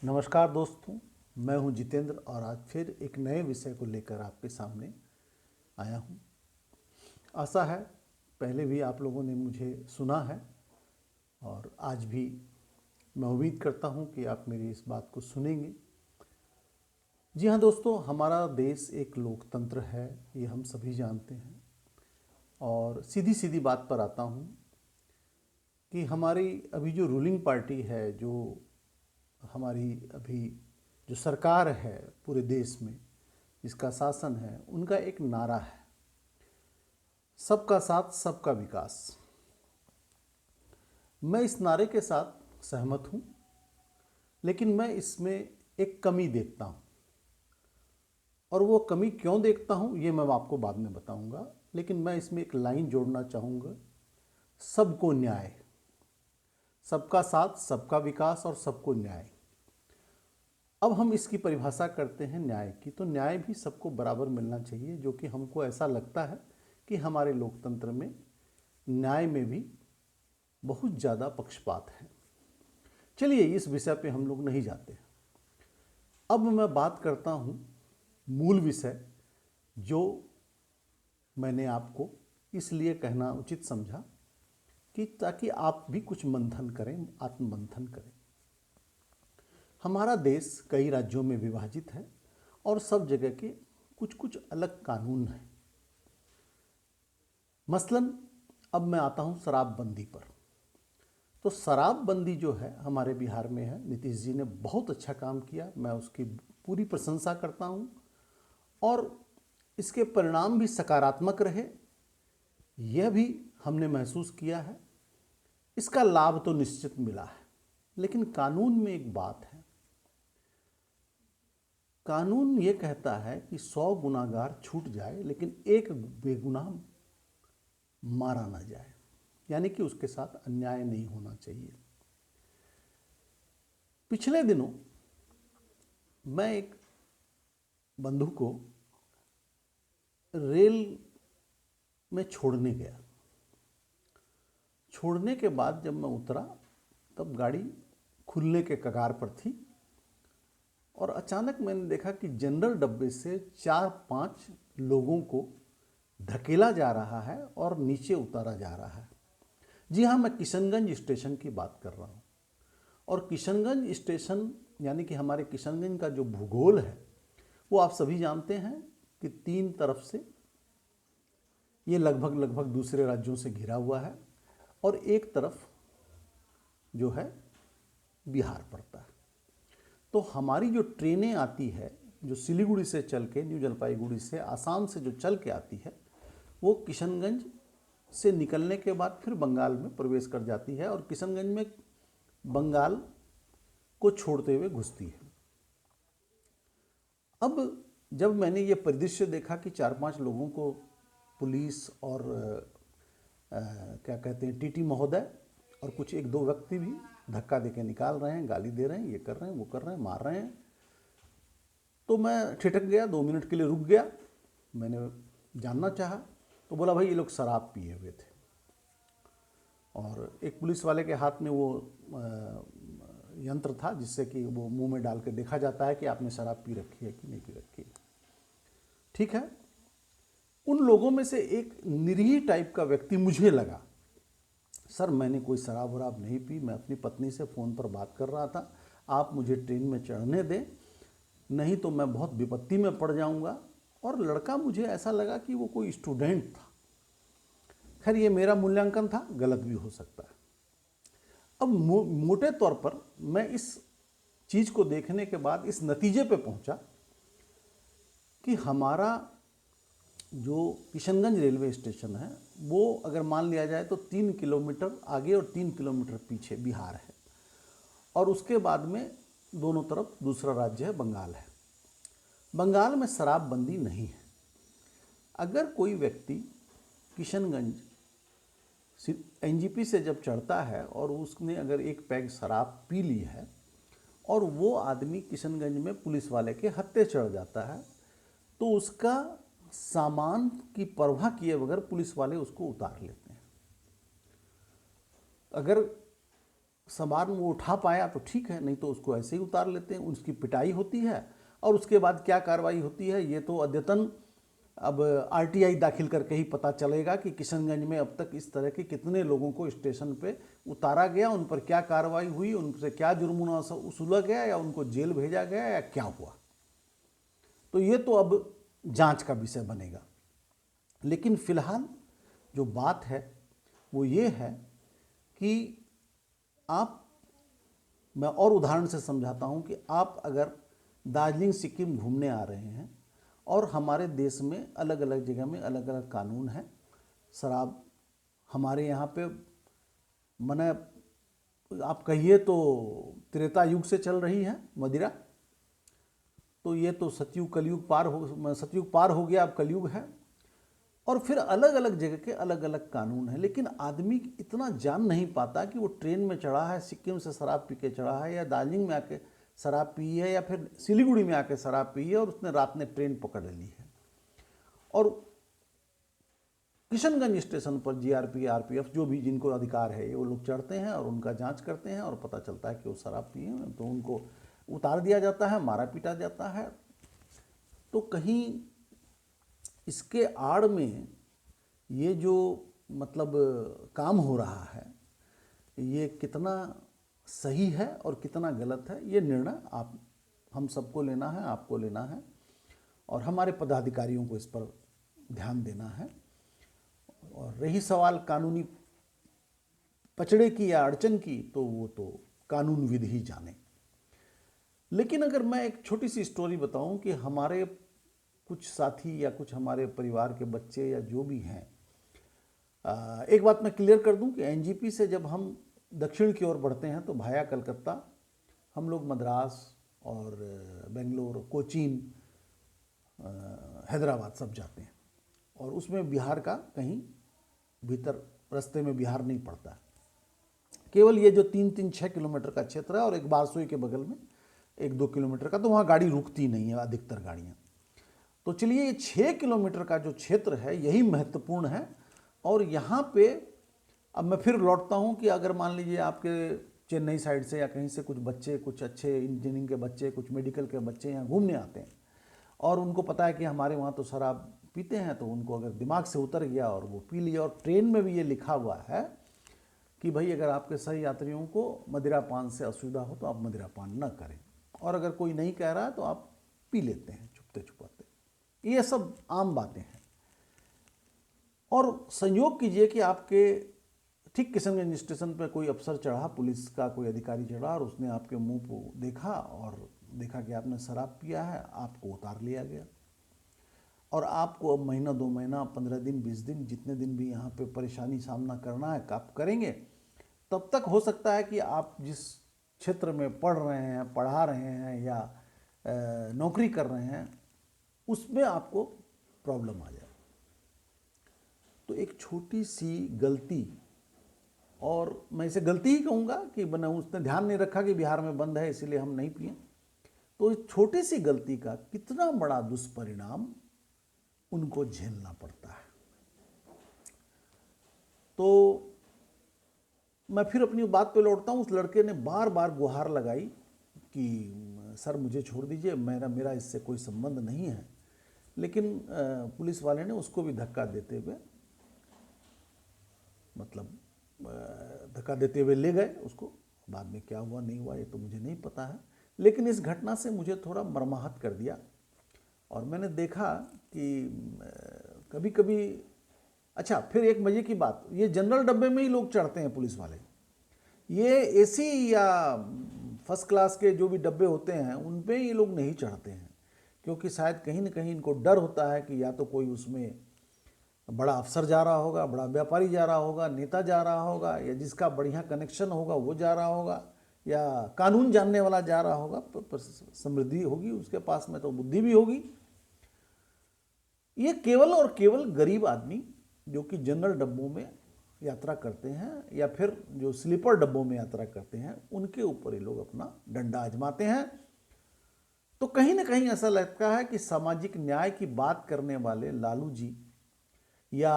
नमस्कार दोस्तों, मैं हूं जितेंद्र और आज फिर एक नए विषय को लेकर आपके सामने आया हूं। आशा है पहले भी आप लोगों ने मुझे सुना है और आज भी मैं उम्मीद करता हूं कि आप मेरी इस बात को सुनेंगे। जी हाँ दोस्तों, हमारा देश एक लोकतंत्र है, ये हम सभी जानते हैं। और सीधी सीधी बात पर आता हूं कि हमारी अभी जो रूलिंग पार्टी है, जो हमारी अभी जो सरकार है पूरे देश में, जिसका शासन है, उनका एक नारा है, सबका साथ सबका विकास। मैं इस नारे के साथ सहमत हूँ, लेकिन मैं इसमें एक कमी देखता हूँ। और वो कमी क्यों देखता हूँ ये मैं आपको बाद में बताऊँगा, लेकिन मैं इसमें एक लाइन जोड़ना चाहूँगा, सबको न्याय। सबका साथ सबका विकास और सबको न्याय। अब हम इसकी परिभाषा करते हैं न्याय की, तो न्याय भी सबको बराबर मिलना चाहिए, जो कि हमको ऐसा लगता है कि हमारे लोकतंत्र में न्याय में भी बहुत ज़्यादा पक्षपात है। चलिए इस विषय पे हम लोग नहीं जाते। अब मैं बात करता हूँ मूल विषय, जो मैंने आपको इसलिए कहना उचित समझा कि ताकि आप भी कुछ मंथन करें, आत्ममंथन करें। हमारा देश कई राज्यों में विभाजित है और सब जगह के कुछ कुछ अलग कानून हैं। मसलन अब मैं आता हूँ शराबबंदी पर। तो शराबबंदी जो है हमारे बिहार में है, नीतीश जी ने बहुत अच्छा काम किया, मैं उसकी पूरी प्रशंसा करता हूँ। और इसके परिणाम भी सकारात्मक रहे, यह भी हमने महसूस किया है। इसका लाभ तो निश्चित मिला है, लेकिन कानून में एक बात है। कानून ये कहता है कि 100 गुनाहगार छूट जाए, लेकिन एक बेगुनाह मारा ना जाए, यानी कि उसके साथ अन्याय नहीं होना चाहिए। पिछले दिनों मैं एक बंधु को रेल में छोड़ने गया। छोड़ने के बाद जब मैं उतरा तब गाड़ी खुलने के कगार पर थी और अचानक मैंने देखा कि जनरल डब्बे से 4-5 लोगों को धकेला जा रहा है और नीचे उतारा जा रहा है। जी हाँ, मैं किशनगंज स्टेशन की बात कर रहा हूँ। और किशनगंज स्टेशन यानी कि हमारे किशनगंज का जो भूगोल है वो आप सभी जानते हैं कि 3 तरफ से ये लगभग लगभग दूसरे राज्यों से घिरा हुआ है और एक तरफ जो है बिहार पड़ता है। तो हमारी जो ट्रेनें आती है, जो सिलीगुड़ी से चल के, न्यू जलपाईगुड़ी से, आसाम से जो चल के आती है, वो किशनगंज से निकलने के बाद फिर बंगाल में प्रवेश कर जाती है और किशनगंज में बंगाल को छोड़ते हुए घुसती है। अब जब मैंने ये परिदृश्य देखा कि 4-5 लोगों को पुलिस और क्या कहते हैं टीटी महोदय और कुछ 1-2 व्यक्ति भी धक्का देके निकाल रहे हैं, गाली दे रहे हैं, ये कर रहे हैं, वो कर रहे हैं, मार रहे हैं, तो मैं ठिठक गया। 2 मिनट के लिए रुक गया। मैंने जानना चाहा तो बोला भाई ये लोग शराब पिए हुए थे। और एक पुलिस वाले के हाथ में वो यंत्र था जिससे कि वो मुंह में डाल के देखा जाता है कि आपने शराब पी रखी है कि नहीं पी रखी है। ठीक है, उन लोगों में से एक निरीह टाइप का व्यक्ति मुझे लगा। सर मैंने कोई शराब वराब नहीं पी, मैं अपनी पत्नी से फ़ोन पर बात कर रहा था, आप मुझे ट्रेन में चढ़ने दें, नहीं तो मैं बहुत विपत्ति में पड़ जाऊंगा। और लड़का मुझे ऐसा लगा कि वो कोई स्टूडेंट था। खैर ये मेरा मूल्यांकन था, गलत भी हो सकता है। अब मोटे तौर पर मैं इस चीज़ को देखने के बाद इस नतीजे पे पहुंचा कि हमारा जो किशनगंज रेलवे स्टेशन है वो अगर मान लिया जाए तो 3 किलोमीटर आगे और 3 किलोमीटर पीछे बिहार है और उसके बाद में दोनों तरफ दूसरा राज्य है, बंगाल है। बंगाल में शराबबंदी नहीं है। अगर कोई व्यक्ति किशनगंज एनजीपी से जब चढ़ता है और उसने अगर एक पैग शराब पी ली है और वो आदमी किशनगंज में पुलिस वाले के हत्थे चढ़ जाता है, तो उसका सामान की परवाह किए बगैर पुलिस वाले उसको उतार लेते हैं। अगर सामान वो उठा पाया तो ठीक है, नहीं तो उसको ऐसे ही उतार लेते हैं। उसकी पिटाई होती है और उसके बाद क्या कार्रवाई होती है ये तो अद्यतन अब आरटीआई दाखिल करके ही पता चलेगा कि किशनगंज में अब तक इस तरह के कितने लोगों को स्टेशन पे उतारा गया, उन पर क्या कार्रवाई हुई, उनसे क्या जुर्माना वसूला गया या उनको जेल भेजा गया या क्या हुआ। तो ये तो अब जांच का विषय बनेगा। लेकिन फिलहाल जो बात है वो ये है कि मैं और उदाहरण से समझाता हूँ कि आप अगर दार्जिलिंग सिक्किम घूमने आ रहे हैं और हमारे देश में अलग अलग जगह में अलग अलग कानून हैं। शराब हमारे यहाँ पे मने आप कहिए तो त्रेता युग से चल रही है मदिरा, तो ये तो सतयुग पार हो गया, अब कलयुग है। और फिर अलग अलग जगह के अलग अलग कानून हैं, लेकिन आदमी इतना जान नहीं पाता कि वो ट्रेन में चढ़ा है, सिक्किम से शराब पी के चढ़ा है या दार्जिलिंग में आके शराब पी है या फिर सिलीगुड़ी में आके शराब पी है और उसने रात में ट्रेन पकड़ ली है। और किशनगंज स्टेशन पर जीआरपी आरपीएफ जो भी जिनको अधिकार है वो लोग चढ़ते हैं और उनका जांच करते हैं और पता चलता है कि वो शराब पिए हैं तो उनको उतार दिया जाता है, मारा पीटा जाता है। तो कहीं इसके आड़ में ये जो मतलब काम हो रहा है ये कितना सही है और कितना गलत है, ये निर्णय हम सबको लेना है, आपको लेना है और हमारे पदाधिकारियों को इस पर ध्यान देना है। और रही सवाल कानूनी पचड़े की या अड़चन की, तो वो तो कानून विधि ही जाने। लेकिन अगर मैं एक छोटी सी स्टोरी बताऊं कि हमारे कुछ साथी या कुछ हमारे परिवार के बच्चे या जो भी हैं, एक बात मैं क्लियर कर दूं कि एनजीपी से जब हम दक्षिण की ओर बढ़ते हैं तो भाया कलकत्ता हम लोग मद्रास और बेंगलोर, कोचीन, हैदराबाद सब जाते हैं और उसमें बिहार का कहीं भीतर रास्ते में बिहार नहीं पड़ता। केवल ये जो 3-6 किलोमीटर का क्षेत्र है और एक बारसोई के बगल में 1-2 किलोमीटर का, तो वहाँ गाड़ी रुकती नहीं है अधिकतर गाड़ियाँ। तो चलिए ये 6 किलोमीटर का जो क्षेत्र है यही महत्वपूर्ण है। और यहाँ पे अब मैं फिर लौटता हूँ कि अगर मान लीजिए आपके चेन्नई साइड से या कहीं से कुछ बच्चे, कुछ अच्छे इंजीनियरिंग के बच्चे, कुछ मेडिकल के बच्चे यहाँ घूमने आते हैं और उनको पता है कि हमारे वहाँ तो शराब पीते हैं, तो उनको अगर दिमाग से उतर गया और वो पी लिया, और ट्रेन में भी ये लिखा हुआ है कि भाई अगर आपके सही यात्रियों को मदिरा पान से असुविधा हो तो आप मदिरा पान न करें, और अगर कोई नहीं कह रहा है तो आप पी लेते हैं छुपते छुपाते। ये सब आम बातें हैं। और संयोग कीजिए कि आपके ठीक किशनगंज स्टेशन पर कोई अफसर चढ़ा, पुलिस का कोई अधिकारी चढ़ा और उसने आपके मुंह को देखा और देखा कि आपने शराब पिया है, आपको उतार लिया गया और आपको अब महीना, 2 महीना, 15 दिन, 20 दिन, जितने दिन भी यहाँ पे परेशानी सामना करना है आप करेंगे। तब तक हो सकता है कि आप जिस क्षेत्र में पढ़ रहे हैं, पढ़ा रहे हैं या नौकरी कर रहे हैं उसमें आपको प्रॉब्लम आ जाए। तो एक छोटी सी गलती, और मैं इसे गलती ही कहूँगा कि मैंने उसने ध्यान नहीं रखा कि बिहार में बंद है इसीलिए हम नहीं पिए, तो इस छोटी सी गलती का कितना बड़ा दुष्परिणाम उनको झेलना पड़ता है। तो मैं फिर अपनी बात पे लौटता हूँ। उस लड़के ने बार बार गुहार लगाई कि सर मुझे छोड़ दीजिए, मेरा इससे कोई संबंध नहीं है। लेकिन पुलिस वाले ने उसको भी धक्का देते हुए ले गए उसको। बाद में क्या हुआ नहीं हुआ ये तो मुझे नहीं पता है, लेकिन इस घटना से मुझे थोड़ा मर्माहत कर दिया। और मैंने देखा कि कभी कभी, अच्छा फिर एक मजे की बात, ये जनरल डब्बे में ही लोग चढ़ते हैं पुलिस वाले। ये एसी या फर्स्ट क्लास के जो भी डब्बे होते हैं उन पे ये लोग नहीं चढ़ते हैं, क्योंकि शायद कहीं ना कहीं इनको डर होता है कि या तो कोई उसमें बड़ा अफसर जा रहा होगा, बड़ा व्यापारी जा रहा होगा, नेता जा रहा होगा, या जिसका बढ़िया कनेक्शन होगा वो जा रहा होगा, या कानून जानने वाला जा रहा होगा, समृद्धि होगी उसके पास में तो बुद्धि भी होगी। ये केवल और केवल गरीब आदमी जो कि जनरल डब्बों में यात्रा करते हैं या फिर जो स्लीपर डब्बों में यात्रा करते हैं उनके ऊपर ये लोग अपना डंडा आजमाते हैं। तो कहीं ना कहीं ऐसा लगता है कि सामाजिक न्याय की बात करने वाले लालू जी या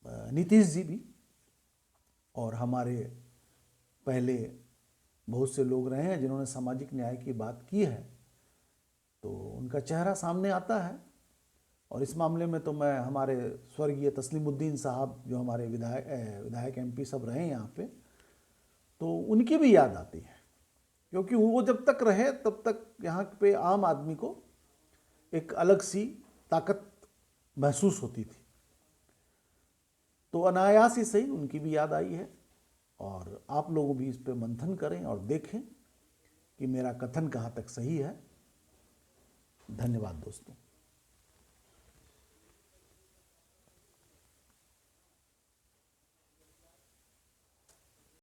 नीतीश जी भी और हमारे पहले बहुत से लोग रहे हैं जिन्होंने सामाजिक न्याय की बात की है, तो उनका चेहरा सामने आता है। और इस मामले में तो मैं हमारे स्वर्गीय तस्लीमुद्दीन साहब, जो हमारे विधायक MP सब रहे हैं यहाँ पे, तो उनकी भी याद आती है, क्योंकि वो जब तक रहे तब तक यहाँ पे आम आदमी को एक अलग सी ताकत महसूस होती थी। तो अनायास ही सही उनकी भी याद आई है। और आप लोग भी इस पे मंथन करें और देखें कि मेरा कथन कहाँ तक सही है। धन्यवाद दोस्तों।